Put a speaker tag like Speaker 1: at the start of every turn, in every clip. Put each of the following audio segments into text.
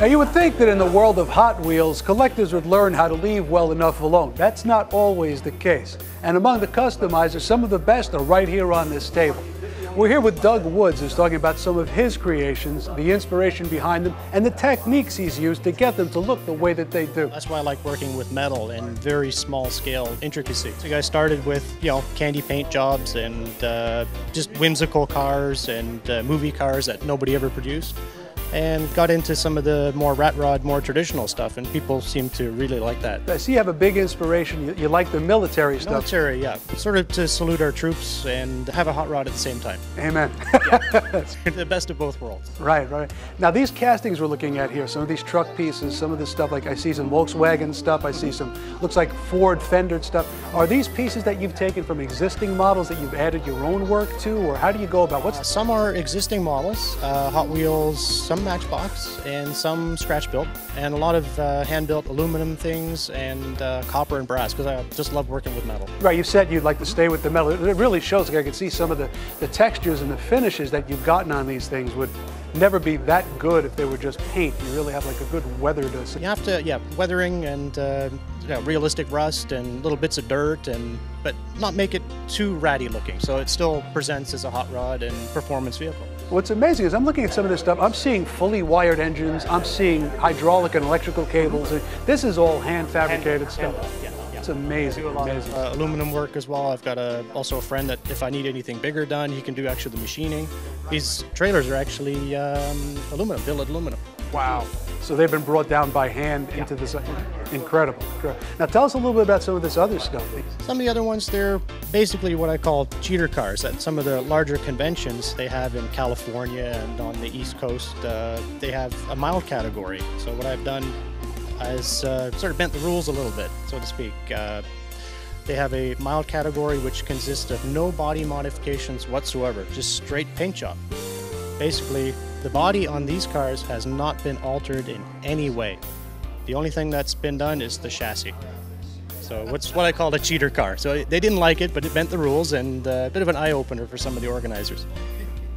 Speaker 1: Now you would think that in the world of Hot Wheels, collectors would learn how to leave well enough alone. That's not always the case. And among the customizers, some of the best are right here on this table. We're here with Doug Woods, who's talking about some of his creations, the inspiration behind them, and the techniques he's used to get them to look the way that they do.
Speaker 2: That's why I like working with metal and very small scale intricacy. So I started with, candy paint jobs and just whimsical cars and movie cars that nobody ever produced, and got into some of the more rat rod, more traditional stuff, and people seem to really like that.
Speaker 1: I see you have a big inspiration. You like the military stuff.
Speaker 2: Military, yeah. Sort of to salute our troops and have a hot rod at the same time.
Speaker 1: Amen.
Speaker 2: The best of both worlds.
Speaker 1: Right, right. Now these castings we're looking at here, some of these truck pieces, some of this stuff, like I see some Volkswagen stuff, I see some, looks like Ford fendered stuff. Are these pieces that you've taken from existing models that you've added your own work to, or how do you go about what's?
Speaker 2: Some are existing models, Hot Wheels, some Matchbox, and some scratch built, and a lot of hand built aluminum things and copper and brass, because I just love working with metal.
Speaker 1: Right, you said you'd like to stay with the metal. It really shows. Like I can see some of the textures and the finishes that you've gotten on these things would never be that good if they were just paint. You really have like a good weather to.
Speaker 2: You have to, weathering and realistic rust and little bits of dirt, but not make it too ratty looking, so it still presents as a hot rod and performance vehicle.
Speaker 1: What's amazing is I'm looking at some of this stuff, I'm seeing fully wired engines, I'm seeing hydraulic and electrical cables. This is all hand fabricated stuff.
Speaker 2: Yeah.
Speaker 1: It's amazing. Amazing.
Speaker 2: Aluminum work as well. I've got also a friend that if I need anything bigger done, he can do actually the machining. These trailers are actually aluminum, billet aluminum.
Speaker 1: Wow. So they've been brought down by hand into this. Incredible. Now tell us a little bit about some of this other stuff.
Speaker 2: Some of the other ones, they're basically what I call cheater cars. At some of the larger conventions they have in California and on the East Coast, they have a mild category. So what I've done is sort of bent the rules a little bit, so to speak. They have a mild category which consists of no body modifications whatsoever, just straight paint job. Basically, the body on these cars has not been altered in any way. The only thing that's been done is the chassis. So what's what I call a cheater car. So they didn't like it, but it bent the rules, and a bit of an eye-opener for some of the organizers.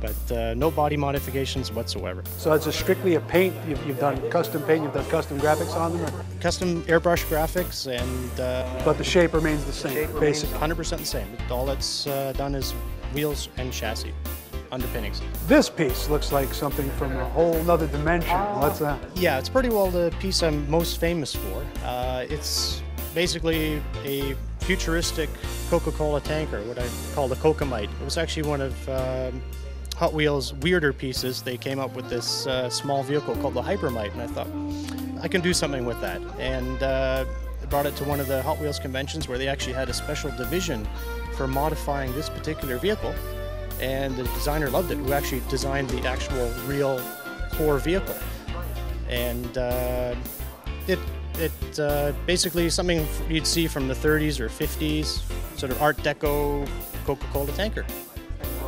Speaker 2: But no body modifications whatsoever.
Speaker 1: So it's strictly a paint, you've done custom paint, you've done custom graphics on them? Or?
Speaker 2: Custom airbrush graphics, and...
Speaker 1: but the shape remains the same, basically?
Speaker 2: 100% the same. All that's done is wheels and chassis, underpinnings.
Speaker 1: This piece looks like something from a whole nother dimension. What's that?
Speaker 2: Yeah, it's pretty well the piece I'm most famous for. It's basically a futuristic Coca-Cola tanker, what I call the Coca-Mite. It was actually one of Hot Wheels' weirder pieces. They came up with this small vehicle called the Hypermite, and I thought, I can do something with that. And brought it to one of the Hot Wheels conventions where they actually had a special division for modifying this particular vehicle. And the designer loved it, who actually designed the actual real core vehicle. And it basically something you'd see from the 30s or 50s, sort of Art Deco Coca-Cola tanker.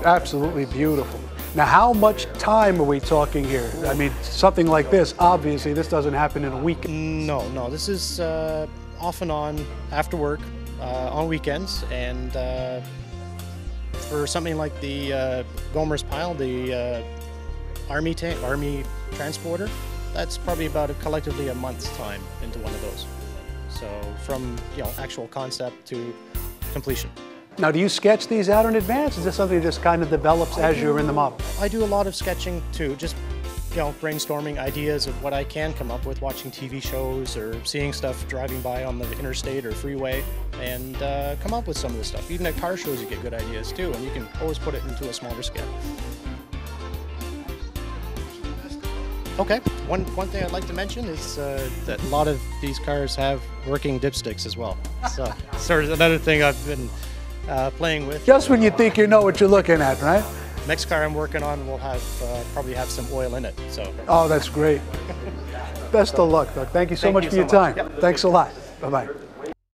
Speaker 1: Absolutely beautiful. Now, how much time are we talking here? I mean, something like this, obviously, this doesn't happen in a week.
Speaker 2: No, this is off and on, after work, on weekends, and for something like the Gomer's Pile, the Army transporter, that's probably about collectively a month's time into one of those. So from actual concept to completion.
Speaker 1: Now, do you sketch these out in advance? Is this something that just kind of develops as you're in the model?
Speaker 2: I do a lot of sketching too, just brainstorming ideas of what I can come up with, watching TV shows or seeing stuff driving by on the interstate or freeway, and come up with some of this stuff. Even at car shows you get good ideas too, and you can always put it into a smaller scale. Okay, one thing I'd like to mention is that a lot of these cars have working dipsticks as well. So sort of another thing I've been playing with.
Speaker 1: Just when you think you know what you're looking at, right?
Speaker 2: Next car I'm working on will have probably have some oil in it. So.
Speaker 1: Oh, that's great. Best of luck, Doug. Thank you so much for your time. Yep. Thanks a lot. Bye-bye.